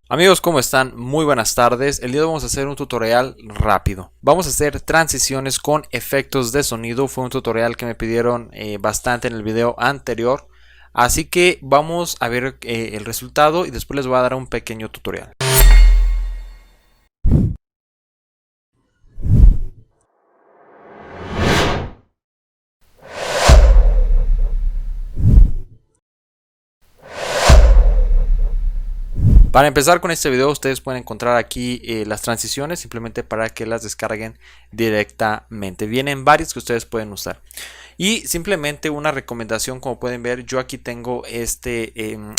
Amigos, ¿cómo están? Muy buenas tardes. El día de hoy vamos a hacer un tutorial rápido. Vamos a hacer transiciones con efectos de sonido. Fue un tutorial que me pidieron bastante en el video anterior. Así que vamos a ver el resultado y después les voy a dar un pequeño tutorial. Para empezar con este video, ustedes pueden encontrar aquí las transiciones simplemente para que las descarguen directamente. Vienen varias que ustedes pueden usar. Y simplemente una recomendación, como pueden ver, yo aquí tengo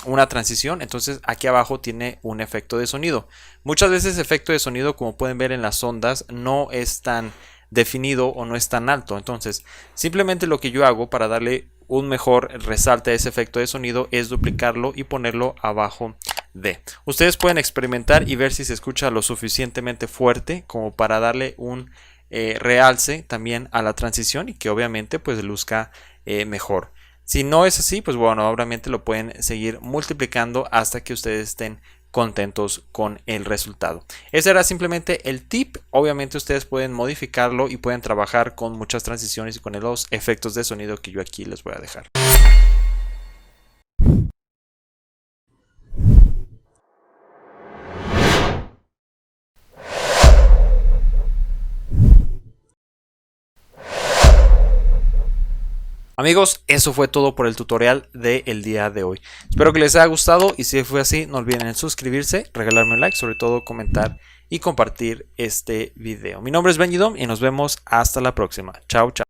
una transición, entonces aquí abajo tiene un efecto de sonido. Muchas veces efecto de sonido, como pueden ver en las ondas, no es tan definido o no es tan alto. Entonces, simplemente lo que yo hago para darle un mejor resalte a ese efecto de sonido es duplicarlo y ponerlo abajo de. Ustedes pueden experimentar y ver si se escucha lo suficientemente fuerte como para darle un realce también a la transición y que obviamente pues luzca mejor. Si no es así, pues bueno, obviamente lo pueden seguir multiplicando hasta que ustedes estén contentos con el resultado. Ese era simplemente el tip. Obviamente ustedes pueden modificarlo y pueden trabajar con muchas transiciones y con los efectos de sonido que yo aquí les voy a dejar. Amigos, eso fue todo por el tutorial del día de hoy. Espero que les haya gustado y si fue así, no olviden suscribirse, regalarme un like, sobre todo comentar y compartir este video. Mi nombre es Benjidom y nos vemos hasta la próxima. Chao, chao.